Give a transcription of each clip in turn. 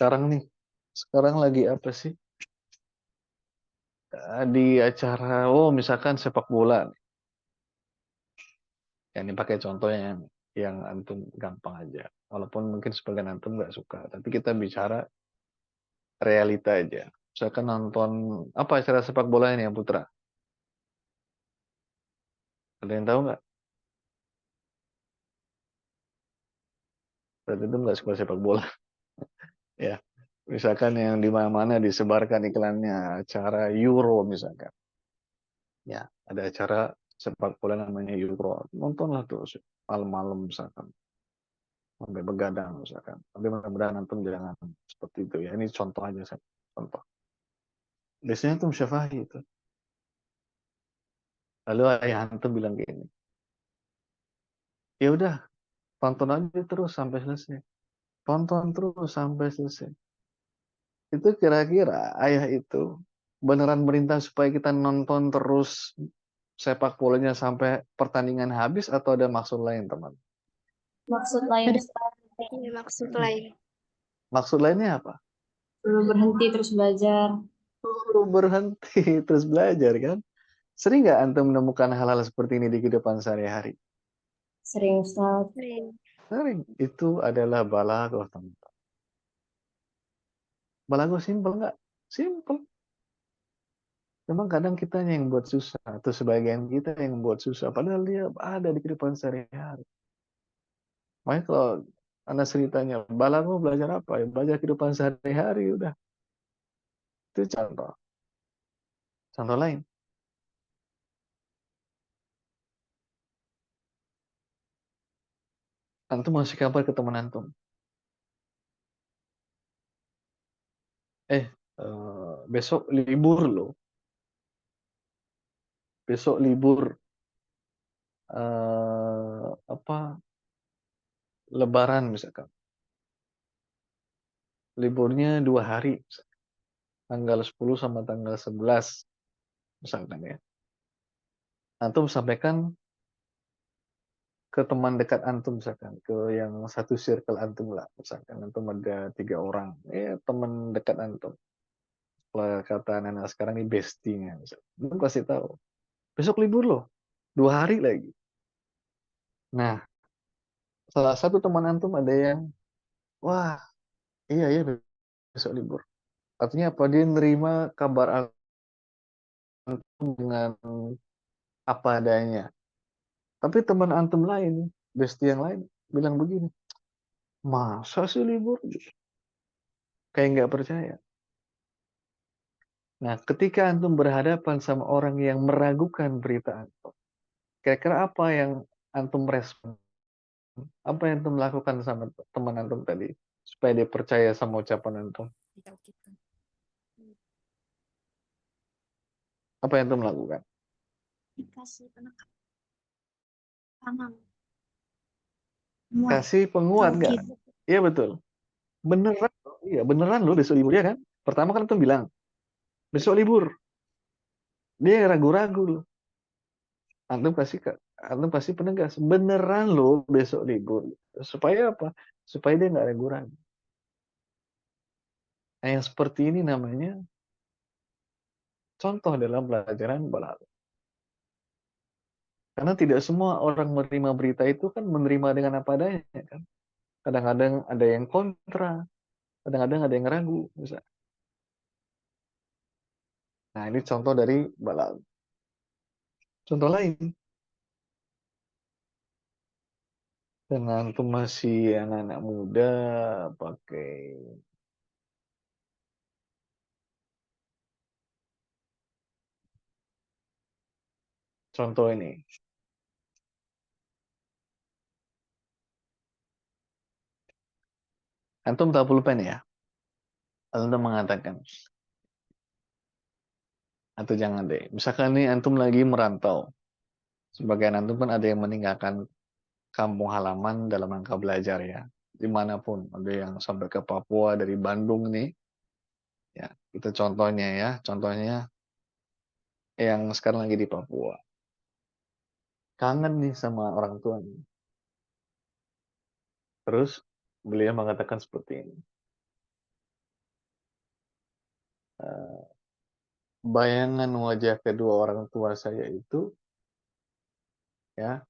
Sekarang lagi apa sih? Di acara, misalkan sepak bola. Ya, ini pakai contoh yang antum gampang aja. Walaupun mungkin sebagian antum nggak suka, tapi kita bicara realita aja. Misalkan nonton apa acara sepak bola ini ya Putra? Ada yang tahu nggak? Berarti itu nggak suka sepak bola, ya. Misalkan yang di mana-mana disebarkan iklannya acara Euro misalkan. Ya, ada acara sepak bola namanya Euro. Nontonlah tuh malam-malam misalkan sampai begadang misalkan. Tapi mudah-mudahan antum jangan seperti itu ya. Ini contoh aja saya. Contoh. Biasanya tuh Syafahi itu. Lalu ayah antum bilang gini, ya udah tonton aja terus sampai selesai. Tonton terus sampai selesai. Itu kira-kira ayah itu beneran merintah supaya kita nonton terus sepak bolanya sampai pertandingan habis atau ada maksud lain, teman? Maksud lain Ini maksud lain. Maksud lainnya apa? perlu berhenti terus belajar. Berhenti terus belajar kan? Sering nggak antum menemukan hal-hal seperti ini di kehidupan sehari-hari? Sering Ustaz. Sering. Sering. Itu adalah balaghah, teman. Balaghah simpel nggak? Simpel. Memang kadang kita yang buat susah, atau sebagian kita yang buat susah, padahal dia ada di kehidupan sehari-hari. Makanya kalau anda ceritanya, balaghah belajar apa? Ya, belajar kehidupan sehari-hari, udah. Itu contoh. Contoh lain. Antum masih kabar ke teman antum. Eh, besok libur loh. Besok libur. Apa? Lebaran misalkan. Liburnya 2 hari. Tanggal 10 sama tanggal 11. Misalkan ya. Antum sampaikan ke teman dekat antum misalkan. Ke yang satu circle antum lah. Misalkan antum ada 3 orang. Teman dekat antum. Kalau kata anak-anak sekarang ini bestie-nya. Antum kasih tahu. Besok libur loh. 2 hari lagi. Nah, salah satu teman antum ada yang, wah, iya ya besok libur. Artinya apa? Dia nerima kabar antum dengan apa adanya. Tapi teman antum lain, bestie yang lain, bilang begini, masa sih libur? Kayak nggak percaya. Nah, ketika antum berhadapan sama orang yang meragukan berita antum, kira-kira apa yang antum respon? Apa yang antum lakukan sama teman antum tadi? Supaya dia percaya sama ucapan antum. Apa yang antum lakukan? Dikasih penekanan. Kasih penguat nggak? Taukid. Iya betul. Beneran, iya beneran loh besok libur ya kan? Pertama kan antum bilang, besok libur. Dia ragu-ragu loh. Antum pasti penegas. Beneran loh besok libur. Supaya apa? Supaya dia nggak ragu-ragu. Nah, yang seperti ini namanya contoh dalam pelajaran balaghah. Karena tidak semua orang menerima berita itu kan menerima dengan apa adanya kan. Kadang-kadang ada yang kontra, kadang-kadang ada yang ragu. Nah, ini contoh dari balaghah. Contoh lain, dengan tuh masih anak-anak muda pakai contoh ini. Antum tahu pulpen ya? Antum mengatakan, atau jangan deh. Misalkan nih antum lagi merantau. Sebagian antum kan ada yang meninggalkan kampung halaman dalam rangka belajar ya. Dimanapun. Ada yang sampai ke Papua dari Bandung nih. Ya, itu contohnya ya. Contohnya yang sekarang lagi di Papua. Kangen nih sama orang tuanya. Terus beliau mengatakan seperti ini. bayangan wajah kedua orang tua saya itu ya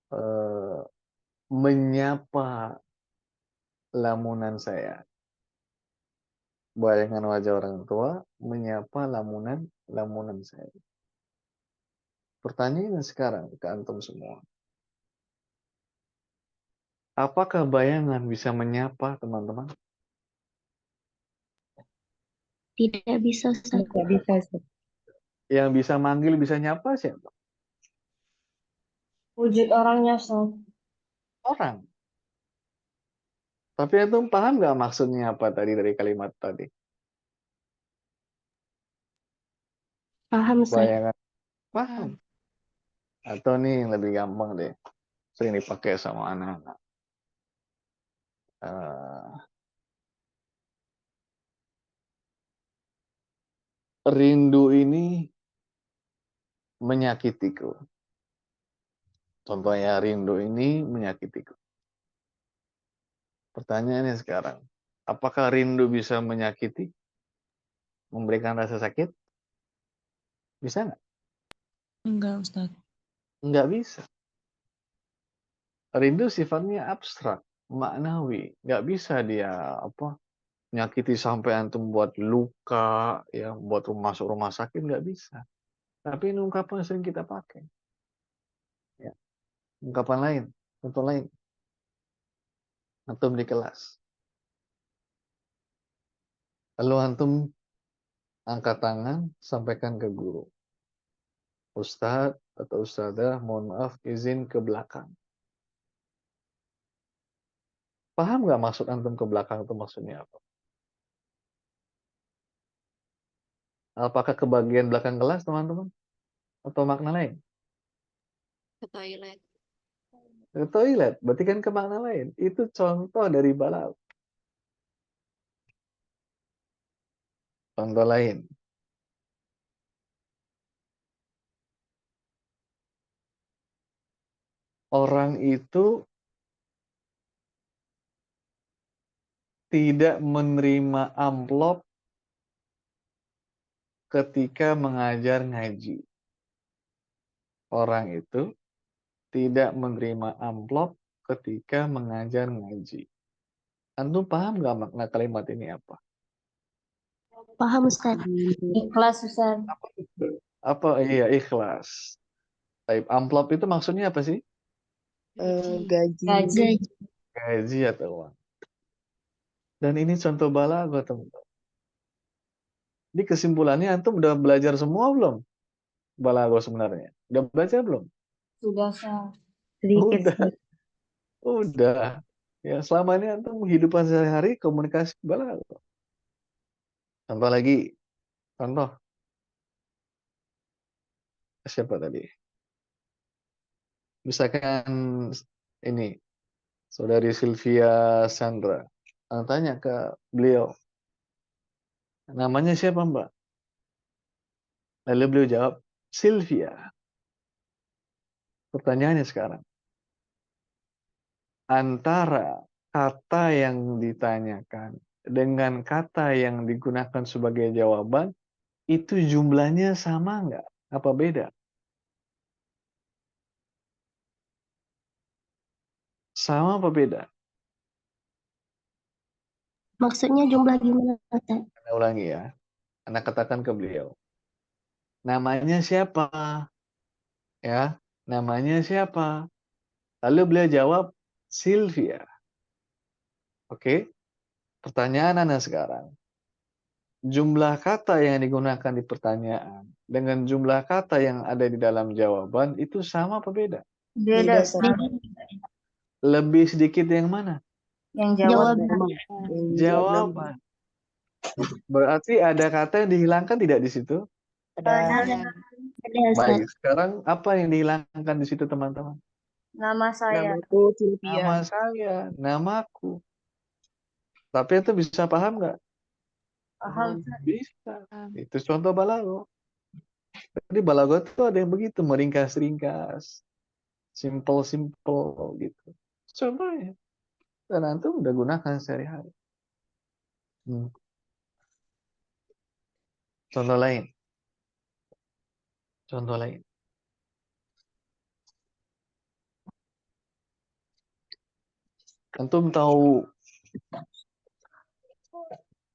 eh, menyapa lamunan saya. Bayangan wajah orang tua menyapa lamunan saya. Pertanyaannya sekarang ke antum semua. Apakah bayangan bisa menyapa teman-teman? Tidak bisa, Ustaz. Nggak bisa, Ustaz. Yang bisa manggil, bisa nyapa siapa? Wujud orangnya, Ustaz. Orang. Tapi antum paham nggak maksudnya apa tadi dari kalimat tadi? Paham, Ustaz. Bayangan. Paham. Atau nih yang lebih gampang deh. Sering dipakai sama anak-anak. Rindu ini menyakitiku. Contohnya rindu ini menyakitiku. Pertanyaannya sekarang, apakah rindu bisa menyakiti? Memberikan rasa sakit? Bisa nggak? Enggak, Ustaz. Nggak bisa. Rindu sifatnya abstrak, maknawi. Nggak bisa dia nyakiti sampai antum buat luka, ya, buat masuk rumah sakit, nggak bisa. Tapi ini ungkapan yang sering kita pakai. Ya. Ungkapan lain, contoh lain. Antum di kelas. Lalu antum angkat tangan, sampaikan ke guru. Ustadz atau ustadzah, mohon maaf, izin ke belakang. Paham nggak maksud antum ke belakang itu maksudnya apa? Apakah ke bagian belakang kelas, teman-teman? Atau makna lain? Ke toilet. Ke toilet, berarti kan ke makna lain. Itu contoh dari balagh. Contoh lain. Orang itu tidak menerima amplop ketika mengajar ngaji. Orang itu tidak menerima amplop ketika mengajar ngaji. Antum paham nggak makna kalimat ini apa? Paham, Ustaz. Ikhlas, Ustaz. Apa? Iya, ikhlas. Type amplop itu maksudnya apa sih? Gaji. Gaji. Gaji atau uang. Dan ini contoh balaghah, teman-teman. Di kesimpulannya antum udah belajar semua belum? Balaghah sebenarnya. Udah belajar belum? Sudah, Ustaz. Sedikit, Udah. Ustaz. Udah. Ya, selama ini antum kehidupan sehari-hari komunikasi balaghah. Contoh lagi. Contoh. Siapa tadi? Misalkan ini. Saudari Sylvia Sandra. Tanya ke beliau. Namanya siapa, Mbak? Lalu beliau jawab, Sylvia. Pertanyaannya sekarang. Antara kata yang ditanyakan dengan kata yang digunakan sebagai jawaban, itu jumlahnya sama nggak? Apa beda? Sama apa beda? Maksudnya jumlah gimana, Ustaz? Saya ulangi ya. Anda katakan ke beliau. Namanya siapa? Ya, namanya siapa? Lalu beliau jawab, Sylvia. Oke? Pertanyaan Anda sekarang. Jumlah kata yang digunakan di pertanyaan dengan jumlah kata yang ada di dalam jawaban itu sama apa beda? Beda, Beda, Ustaz. Lebih sedikit yang mana? Yang jawab. Jawaban. Berarti ada kata yang dihilangkan tidak di situ? Ada. Ada, Ustaz. Baik, sekarang apa yang dihilangkan di situ, teman-teman? Nama saya. Namaku Sylvia. Nama saya, namaku. Tapi itu bisa paham nggak? Paham. Bisa. Itu contoh balaghah. Jadi balaghah itu ada yang begitu, meringkas-ringkas. Simple-simple gitu. Contohnya. Dan antum udah gunakan sehari-hari. Contoh lain. Contoh lain. Antum tahu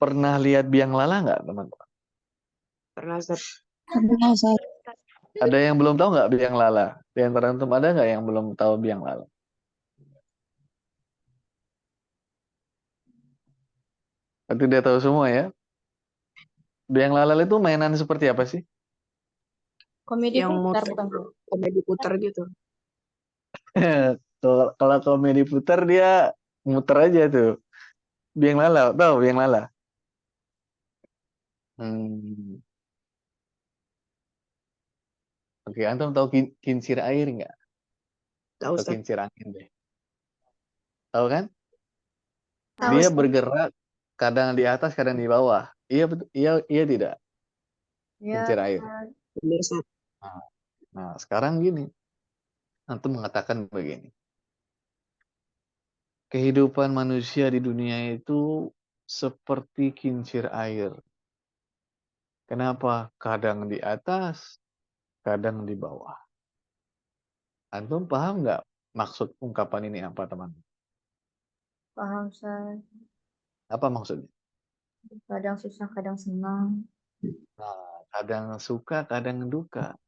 pernah lihat biang lala nggak, teman-teman? Pernah Ustaz. Pernah, Ustaz. Ada yang belum tahu nggak biang lala? Di antara antum ada nggak yang belum tahu biang lala? Berarti dia tahu semua ya. Biang lala itu mainan seperti apa sih? Komedi Yang putar muter, bukan? komedi putar gitu. Kalau komedi putar dia muter aja tuh. Biang lala, tahu biang lala? Hmm. Oke, antum tahu kincir air nggak? Tahu Atau Ustaz. kincir angin deh. Tahu kan? Tahu, Dia Ustaz. bergerak kadang di atas, kadang di bawah. Iya betul, iya tidak. Ya, Kincir air. Benar Ustaz. Nah, sekarang gini, antum mengatakan begini. Kehidupan manusia di dunia itu seperti kincir air. Kenapa? Kadang di atas, kadang di bawah. Antum paham nggak maksud ungkapan ini apa, teman? paham, Ustaz. Apa maksudnya? Kadang susah, kadang senang. Nah, kadang suka, kadang duka.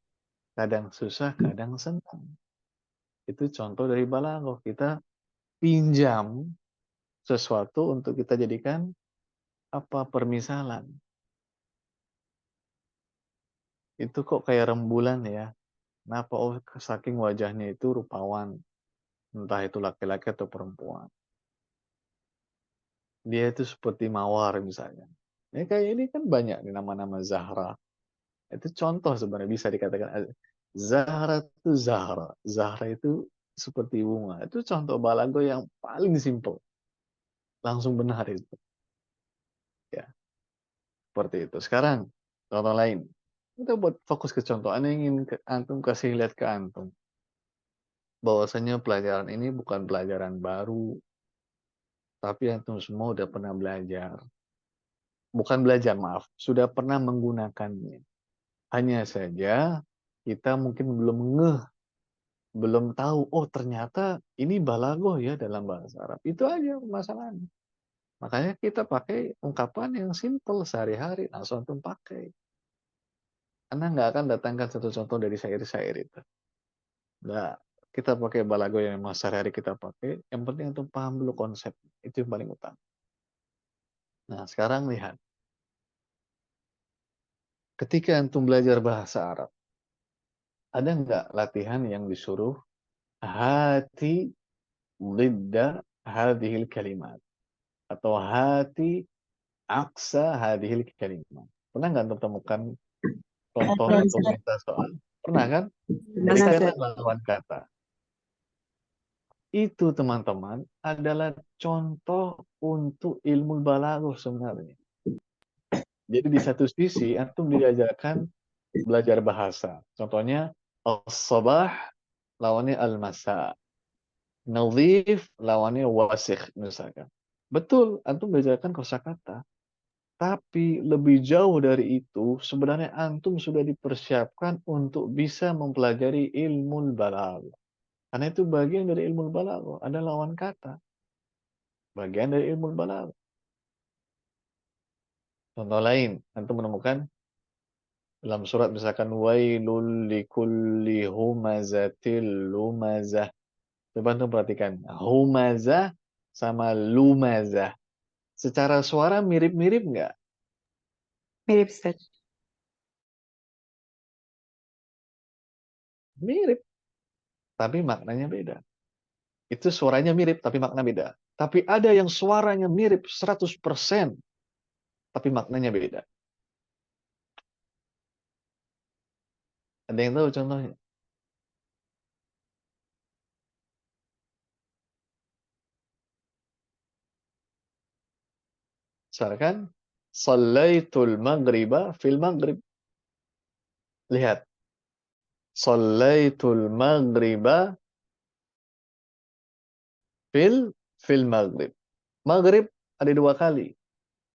Kadang susah, kadang senang. Itu contoh dari balaghah. Kita pinjam sesuatu untuk kita jadikan apa permisalan. Itu kok kayak rembulan ya. Kenapa? Oh, saking wajahnya itu rupawan. Entah itu laki-laki atau perempuan. Dia itu seperti mawar misalnya. Ya, kayak ini kan banyak nih nama-nama Zahra. Itu contoh sebenarnya bisa dikatakan. Zahra itu Zahra. Zahra itu seperti bunga. Itu contoh balago yang paling simple. Langsung benar itu. Ya, seperti itu. Sekarang, contoh lain. Kita buat fokus ke contoh. Anda ingin antum kasih lihat ke antum. Bahwasanya pelajaran ini bukan pelajaran baru. Tapi antum semua udah pernah belajar. Bukan belajar, maaf. Sudah pernah menggunakannya. Hanya saja kita mungkin belum ngeh, belum tahu, oh ternyata ini balagoh ya dalam bahasa Arab. Itu aja masalahnya. Makanya kita pakai ungkapan yang simple sehari-hari, langsung antum pakai. Anda nggak akan datangkan satu contoh dari syair-syair itu. Nggak. Kita pakai balagoh yang memang sehari-hari kita pakai. Yang penting antum paham dulu konsep. Itu yang paling utama. Nah, sekarang lihat. Ketika antum belajar bahasa Arab, ada nggak latihan yang disuruh hati lidda hadhil kalimat atau hati aksa hadhil kalimat? Pernah nggak antum temukan contoh Pernah, untuk Ustaz. minta soal? Pernah kan? Benar Ustaz. Berikanlah lawan kata. Itu teman-teman adalah contoh untuk ilmu balaghah sebenarnya. Jadi di satu sisi antum diajarkan belajar bahasa. Contohnya as-sabah lawannya al-masa. Nadhif lawannya wasikh misalkan. Betul, antum belajarkan kosakata. Tapi lebih jauh dari itu, sebenarnya antum sudah dipersiapkan untuk bisa mempelajari ilmu balaghah. Karena itu bagian dari ilmu balaghah, ada lawan kata. Bagian dari ilmu balaghah. Contoh lain, antum menemukan dalam surat misalkan wailul likulli humazatil lumazah. Coba antum perhatikan, humazah sama lumazah. Secara suara mirip-mirip nggak? Mirip Ustaz. Mirip, tapi maknanya beda. Itu suaranya mirip, tapi makna beda. Tapi ada yang suaranya mirip 100%, tapi maknanya beda. Ada yang tahu contohnya? Misalkan, Sallaitul maghriba fil maghrib. Lihat. Sallaitul maghriba fil maghrib. Maghrib ada 2 kali.